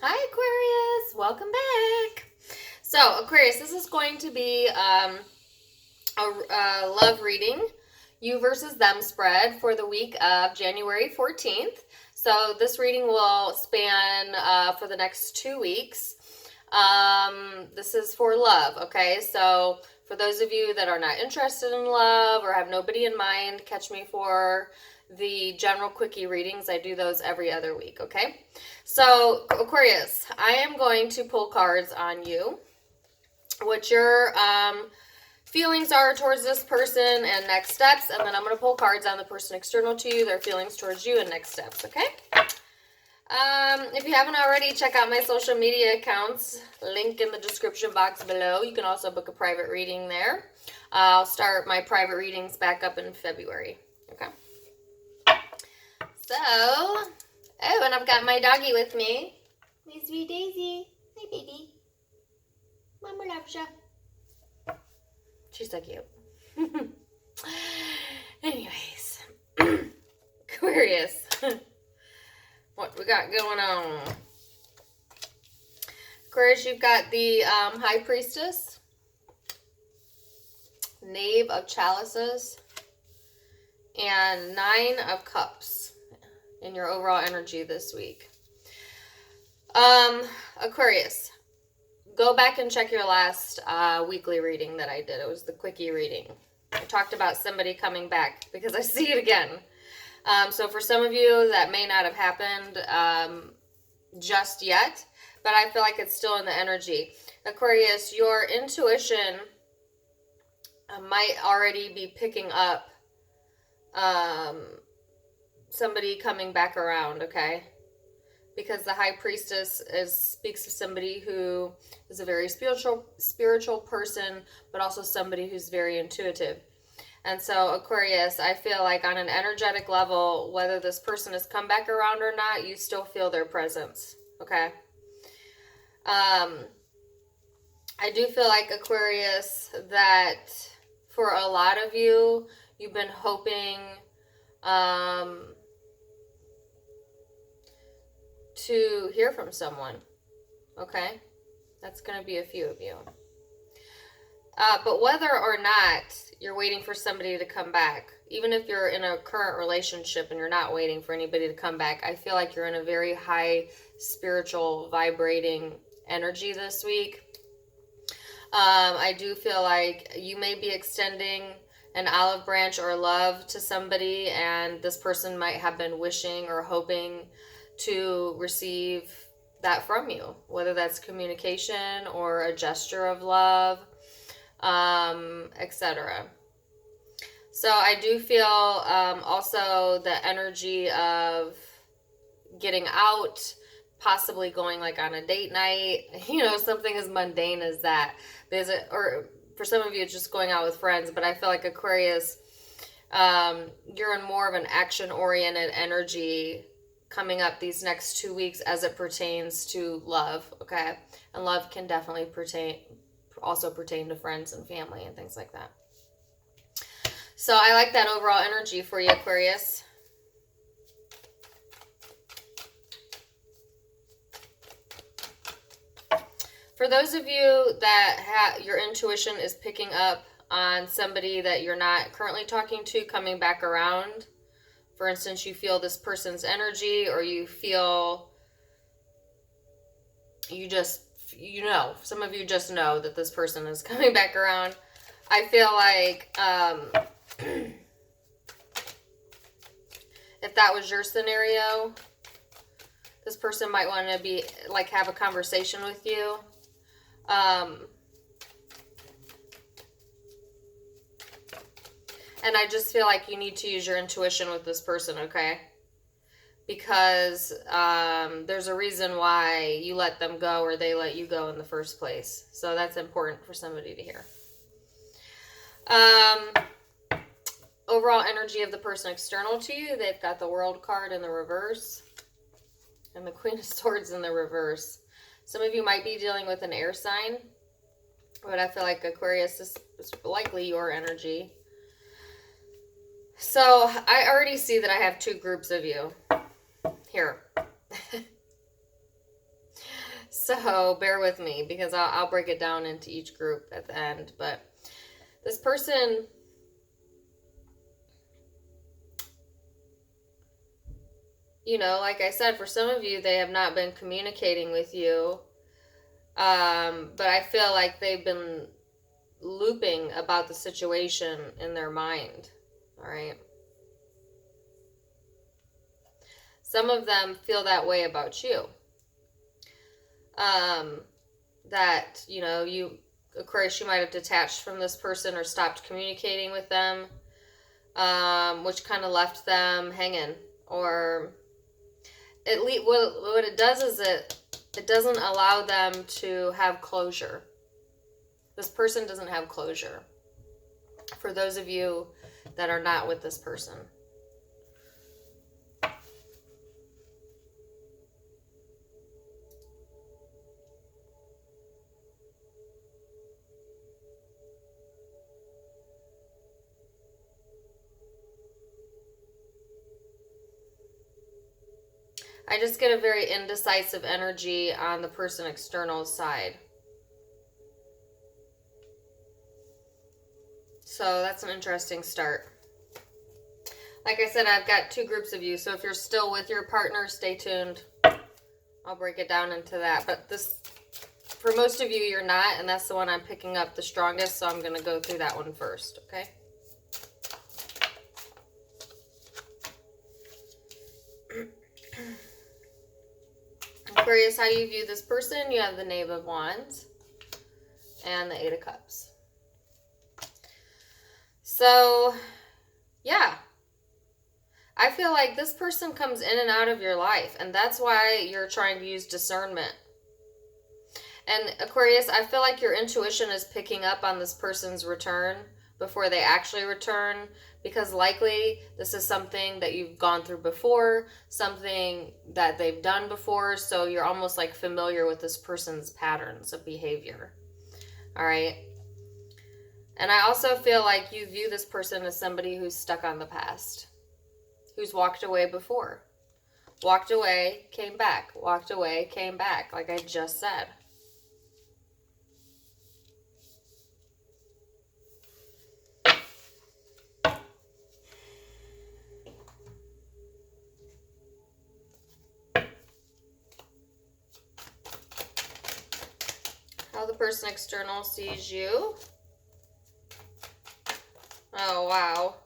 Hi, Aquarius. Welcome back. So, Aquarius, this is going to be a love reading, you versus them spread for the week of January 14th. So, this reading will span for the next 2 weeks. This is for love, okay? So, for those of you that are not interested in love or have nobody in mind, catch me for the general quickie readings. I do those every other week, okay? So, Aquarius, I am going to pull cards on you, what your feelings are towards this person and next steps, and then I'm going to pull cards on the person external to you, their feelings towards you, and next steps, okay? If you haven't already, check out my social media accounts, link in the description box below. You can also book a private reading there. I'll start my private readings back up in February, okay? So, oh, and I've got my doggy with me. My sweet Daisy. Hi, baby. Mama loves you. She's so cute. Anyways, Aquarius, what we got going on? Aquarius, you've got the High Priestess, Knave of Chalices, and Nine of Cups in your overall energy this week. Aquarius, go back and check your last weekly reading that I did. It was the quickie reading. I talked about somebody coming back because I see it again. So for some of you, that may not have happened just yet, but I feel like it's still in the energy. Aquarius, your intuition might already be picking up somebody coming back around, okay? Because the High Priestess speaks of somebody who is a very spiritual person, but also somebody who's very intuitive. And so, Aquarius, I feel like on an energetic level, whether this person has come back around or not, you still feel their presence, okay? I do feel like, Aquarius, that for a lot of you, you've been hoping to hear from someone, okay? That's going to be a few of you. But whether or not you're waiting for somebody to come back, even if you're in a current relationship and you're not waiting for anybody to come back, I feel like you're in a very high spiritual vibrating energy this week. I do feel like you may be extending an olive branch or love to somebody, and this person might have been wishing or hoping to receive that from you, whether that's communication or a gesture of love, etc. So I do feel also the energy of getting out, possibly going like on a date night, something as mundane as that. Or for some of you, it's just going out with friends, but I feel like Aquarius, you're in more of an action-oriented energy coming up these next 2 weeks as it pertains to love, okay? And love can definitely also pertain to friends and family and things like that. So I like that overall energy for you, Aquarius. For those of you that your intuition is picking up on somebody that you're not currently talking to coming back around, for instance, you feel this person's energy, or you feel, some of you just know that this person is coming back around. I feel like if that was your scenario, this person might want to have a conversation with you. And I just feel like you need to use your intuition with this person, okay? Because there's a reason why you let them go or they let you go in the first place. So that's important for somebody to hear. Overall energy of the person external to you, they've got the World card in the reverse and the Queen of Swords in the reverse. Some of you might be dealing with an air sign, but I feel like Aquarius is likely your energy. So I already see that I have two groups of you here. So bear with me because I'll break it down into each group at the end. But this person, you know, like I said, for some of you, they have not been communicating with you. But I feel like they've been looping about the situation in their mind. All right. Some of them feel that way about you. That, you know, you, Aquarius, you might have detached from this person or stopped communicating with them, which kind of left them hanging. Or what it does is it doesn't allow them to have closure. This person doesn't have closure. For those of you that are not with this person. I just get a very indecisive energy on the person external side. So that's an interesting start. Like I said, I've got two groups of you. So if you're still with your partner, stay tuned. I'll break it down into that. But this, for most of you, you're not. And that's the one I'm picking up the strongest. So I'm going to go through that one first. Okay. Aquarius, how you view this person? You have the Knave of Wands and the Eight of Cups. So, yeah. I feel like this person comes in and out of your life, and that's why you're trying to use discernment. And Aquarius, I feel like your intuition is picking up on this person's return before they actually return, because likely this is something that you've gone through before, something that they've done before, so you're almost like familiar with this person's patterns of behavior. All right? And I also feel like you view this person as somebody who's stuck on the past, who's walked away before. Walked away, came back. Walked away, came back, like I just said. How the person external sees you. Oh, wow.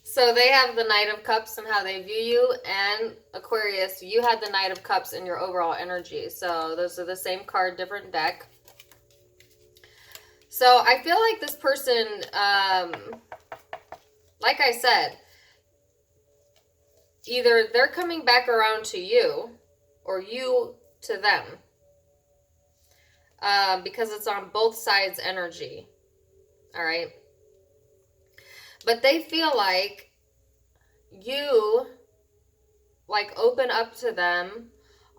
So they have the Knight of Cups and how they view you, and Aquarius, you had the Knight of Cups in your overall energy. So those are the same card, different deck. So I feel like this person, like I said, either they're coming back around to you or you to them. Because it's on both sides energy. All right. But they feel like you like open up to them,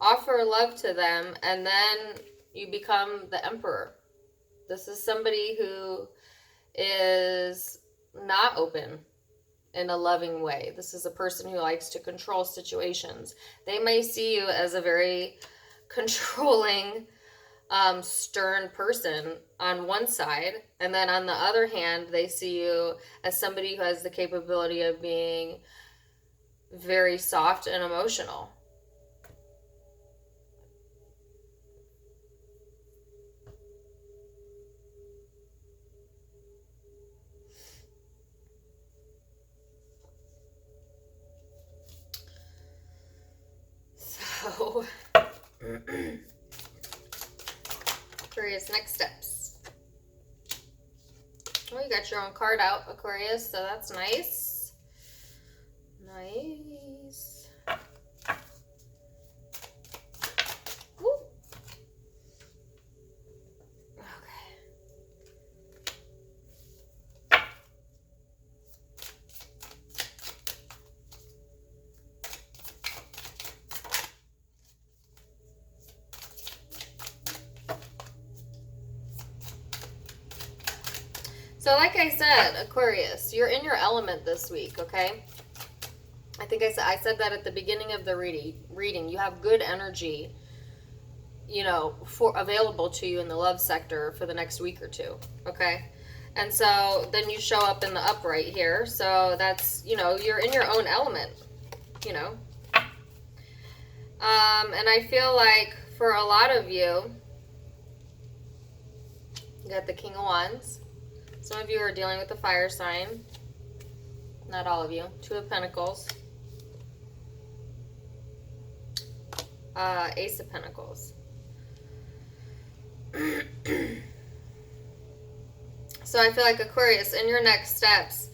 offer love to them, and then you become the emperor. This is somebody who is not open in a loving way. This is a person who likes to control situations. They may see you as a very controlling, stern person on one side, and then on the other hand, they see you as somebody who has the capability of being very soft and emotional. So, Aquarius, next steps. Oh, you got your own card out, Aquarius, so that's nice. Nice. Woo. Okay. So like I said, Aquarius, you're in your element this week, okay? I think I said that at the beginning of the reading. You have good energy, you know, for available to you in the love sector for the next week or two. Okay. And so then you show up in the upright here. So that's, you know, you're in your own element, you know. And I feel like for a lot of you, you got the King of Wands. Some of you are dealing with the fire sign. Not all of you. Two of Pentacles. Ace of Pentacles. So I feel like Aquarius, in your next steps,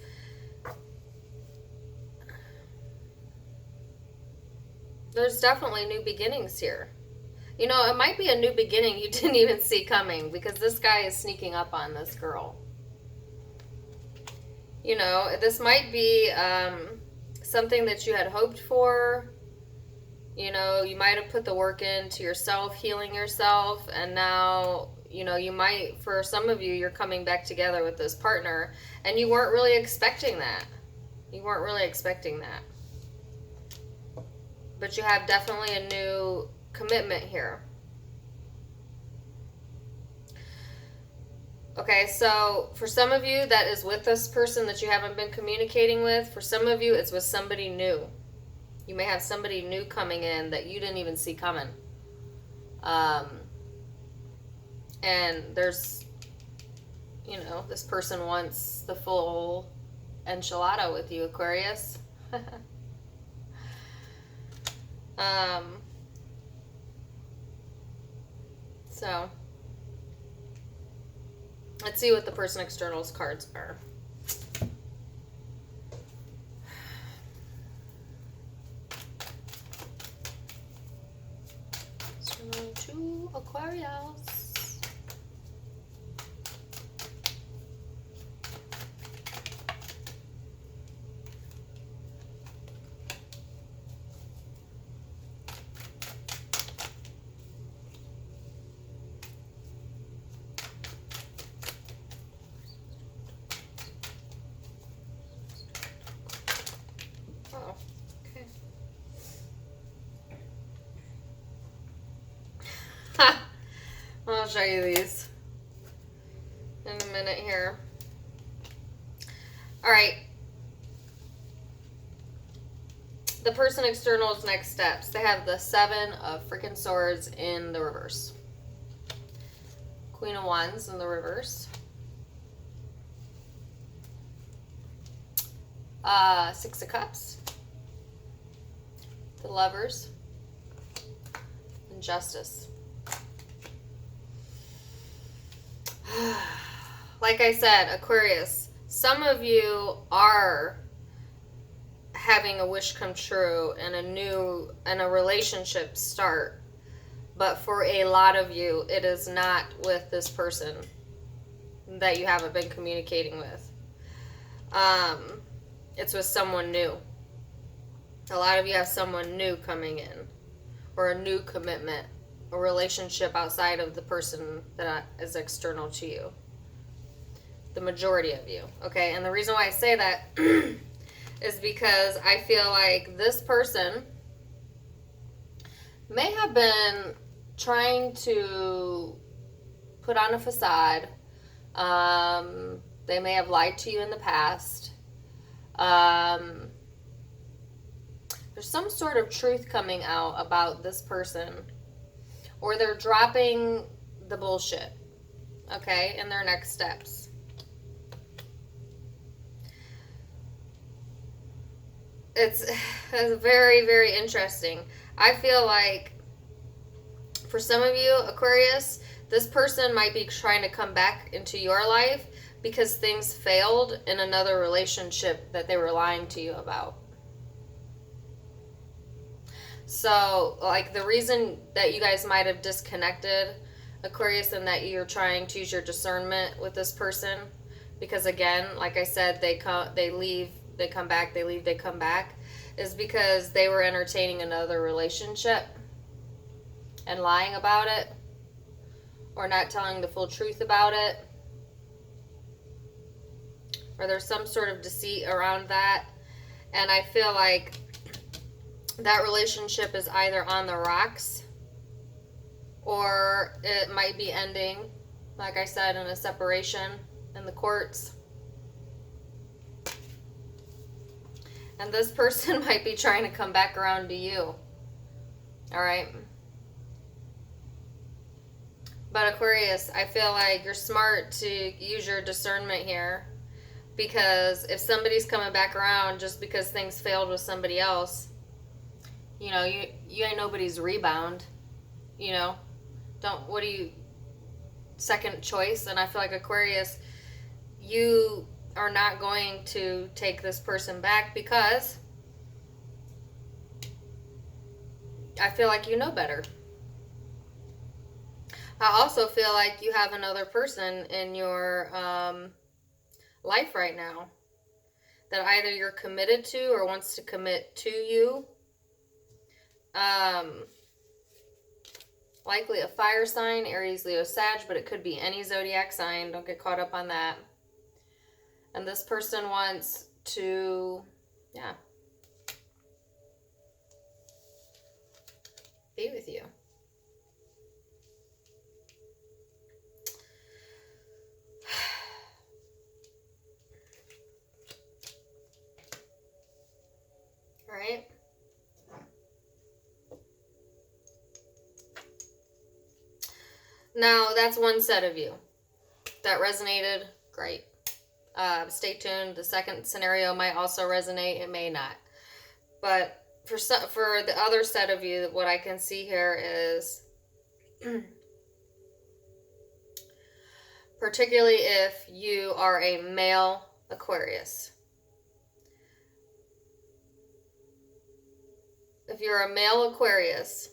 there's definitely new beginnings here. You know, it might be a new beginning you didn't even see coming, because this guy is sneaking up on this girl. You know, this might be something that you had hoped for. You know, you might have put the work into yourself, healing yourself, and now, you know, you might, for some of you, you're coming back together with this partner, and you weren't really expecting that. You weren't really expecting that. But you have definitely a new commitment here. Okay, so for some of you, that is with this person that you haven't been communicating with. For some of you, it's with somebody new. You may have somebody new coming in that you didn't even see coming. And there's, you know, this person wants the full enchilada with you, Aquarius. So let's see what the person external's cards are. External to Aquarius. Oh, okay. I'll show you these in a minute here. All right. The person external's next steps. They have the 7 of freaking swords in the reverse. Queen of Wands in the reverse. 6 of Cups. The Lovers. And Justice. Like I said, Aquarius, some of you are having a wish come true and a relationship start, but for a lot of you, it is not with this person that you haven't been communicating with. It's with someone new. A lot of you have someone new coming in, or a new commitment, a relationship outside of the person that is external to you. The majority of you, okay? And the reason why I say that is because I feel like this person may have been trying to put on a facade. They may have lied to you in the past. There's some sort of truth coming out about this person, or they're dropping the bullshit, okay, in their next steps. It's very, very interesting. I feel like for some of you, Aquarius, this person might be trying to come back into your life because things failed in another relationship that they were lying to you about. So, like, the reason that you guys might have disconnected, Aquarius, and that you're trying to use your discernment with this person, because again, like I said, they leave, they come back, they leave, they come back, is because they were entertaining another relationship and lying about it, or not telling the full truth about it, or there's some sort of deceit around that. And I feel like that relationship is either on the rocks or it might be ending, like I said, in a separation in the courts. And this person might be trying to come back around to you. All right. But Aquarius, I feel like you're smart to use your discernment here, because if somebody's coming back around just because things failed with somebody else, you know, you ain't nobody's rebound. You know, what do you, second choice? And I feel like Aquarius, you are not going to take this person back because I feel like you know better. I also feel like you have another person in your life right now that either you're committed to or wants to commit to you. Likely a fire sign, Aries, Leo, Sag, but it could be any zodiac sign. Don't get caught up on that. And this person wants to, yeah, be with you. All right. Now, that's one set of you. That resonated, great. Stay tuned. The second scenario might also resonate. It may not. But for the other set of you, what I can see here is, particularly if you are a male Aquarius. If you're a male Aquarius,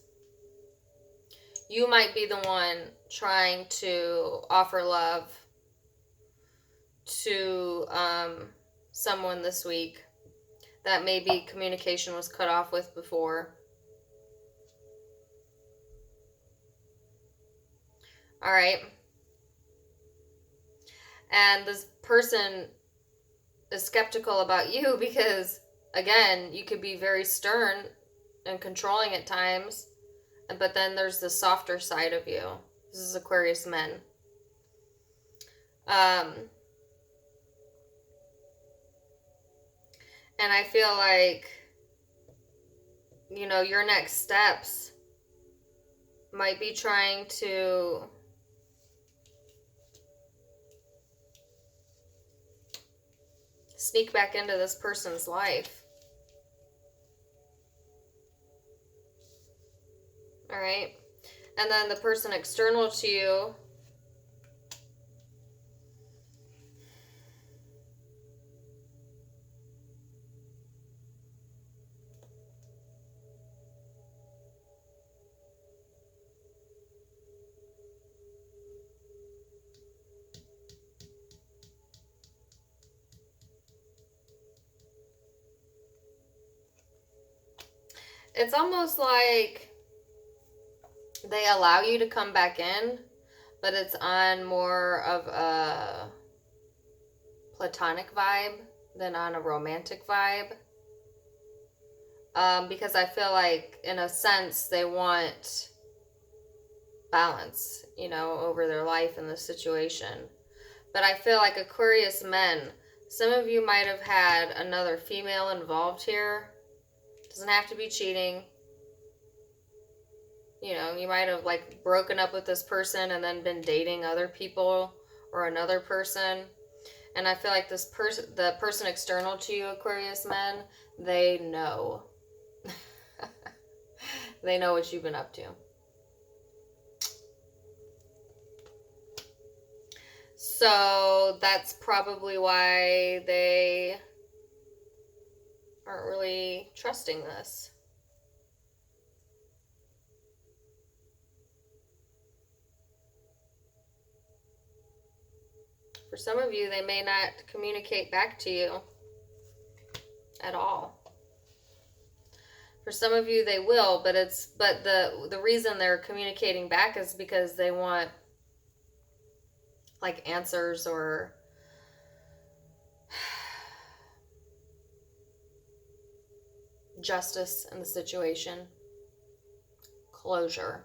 you might be the one trying to offer love to someone this week that maybe communication was cut off with before. All right. And this person is skeptical about you because, again, you could be very stern and controlling at times, but then there's the softer side of you. This is Aquarius men. And I feel like, you know, your next steps might be trying to sneak back into this person's life. All right. And then the person external to you, it's almost like they allow you to come back in, but it's on more of a platonic vibe than on a romantic vibe. Because I feel like, in a sense, they want balance, you know, over their life and the situation. But I feel like Aquarius men, some of you might have had another female involved here. Doesn't have to be cheating. You know, you might have like broken up with this person and then been dating other people or another person. And I feel like the person external to you, Aquarius men, they know. They know what you've been up to. So that's probably why they aren't really trusting this. For some of you, they may not communicate back to you at all. For some of you, they will, but the reason they're communicating back is because they want like answers or justice in the situation. Closure.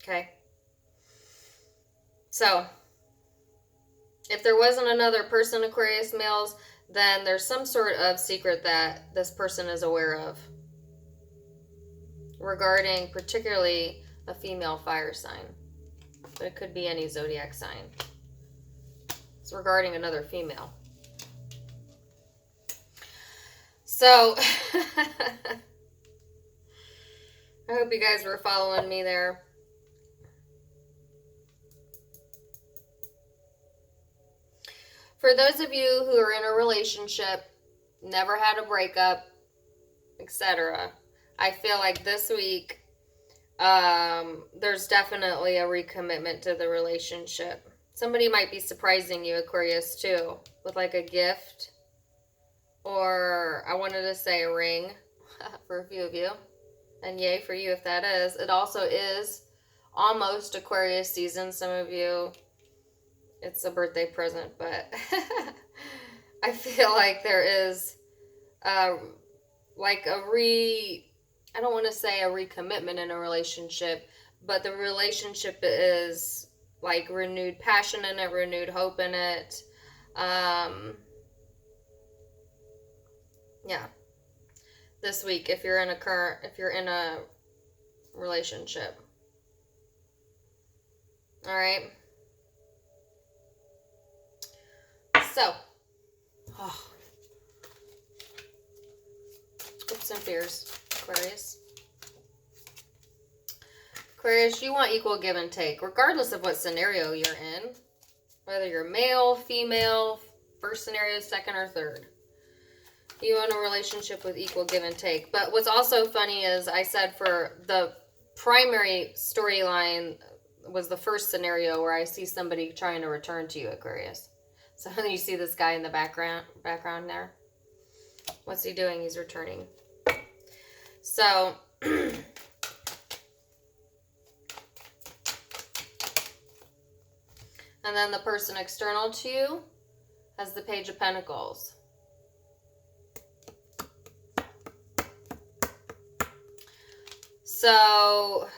Okay. So, if there wasn't another person, Aquarius males, then there's some sort of secret that this person is aware of regarding particularly a female fire sign. But it could be any zodiac sign. It's regarding another female. So, I hope you guys were following me there. For those of you who are in a relationship, never had a breakup, etc., I feel like this week there's definitely a recommitment to the relationship. Somebody might be surprising you, Aquarius, too, with like a gift, or I wanted to say a ring for a few of you, and yay for you if that is. It also is almost Aquarius season. Some of you, it's a birthday present, but I feel like there is like I don't want to say a recommitment in a relationship, but the relationship is like renewed passion in it, renewed hope in it. Yeah. This week, if you're in a relationship. All right. So, hopes and fears, Aquarius. Aquarius, you want equal give and take, regardless of what scenario you're in. Whether you're male, female, first scenario, second, or third. You want a relationship with equal give and take. But what's also funny is I said for the primary storyline was the first scenario where I see somebody trying to return to you, Aquarius. So you see this guy in the background there. What's he doing? He's returning. So and then the person external to you has the Page of Pentacles. So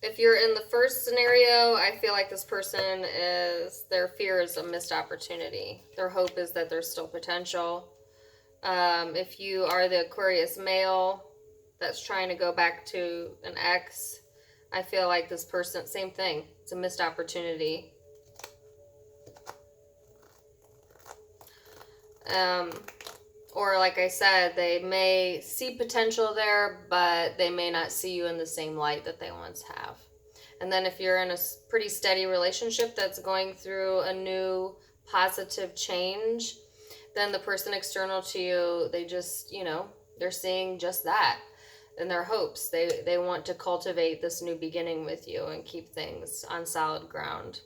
if you're in the first scenario, I feel like this person their fear is a missed opportunity. Their hope is that there's still potential. If you are the Aquarius male that's trying to go back to an ex, I feel like this person, same thing. It's a missed opportunity. Or like I said, they may see potential there, but they may not see you in the same light that they once have. And then if you're in a pretty steady relationship that's going through a new positive change, then the person external to you, they just, they're seeing just that in their hopes. They want to cultivate this new beginning with you and keep things on solid ground.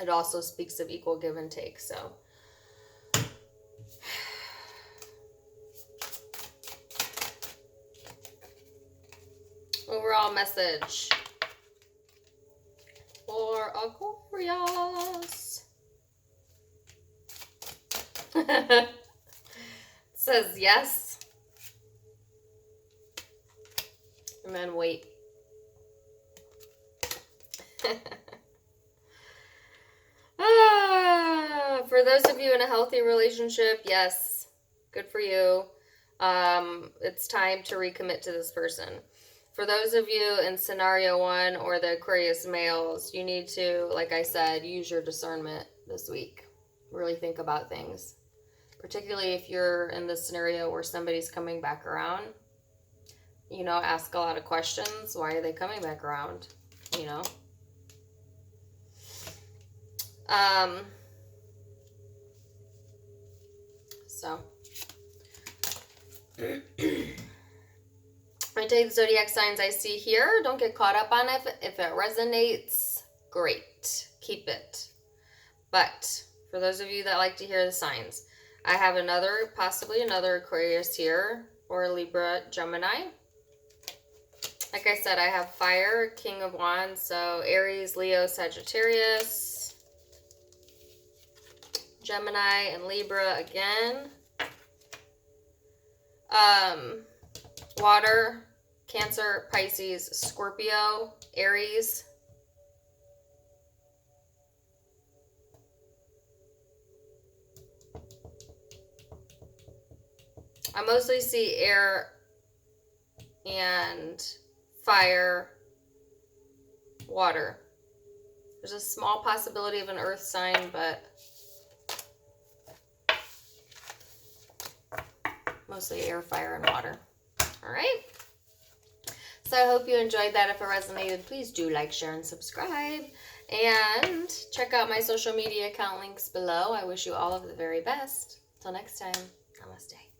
It also speaks of equal give and take, so. Overall message for Aquarius. It says yes. And then wait. For those of you in a healthy relationship, yes, good for you. It's time to recommit to this person. For those of you in scenario 1 or the Aquarius males, you need to, like I said, use your discernment this week. Really think about things. Particularly if you're in this scenario where somebody's coming back around. Ask a lot of questions. Why are they coming back around? So. I take the zodiac signs I see here. Don't get caught up on it. If it resonates, great. Keep it. But for those of you that like to hear the signs, I have possibly another Aquarius here, or Libra, Gemini. Like I said, I have fire, King of Wands, so Aries, Leo, Sagittarius. Gemini and Libra again. Water, Cancer, Pisces, Scorpio, Aries. I mostly see air and fire, water. There's a small possibility of an earth sign, but mostly air, fire, and water. All right. So I hope you enjoyed that. If it resonated, please do like, share, and subscribe. And check out my social media account links below. I wish you all of the very best. Till next time, namaste.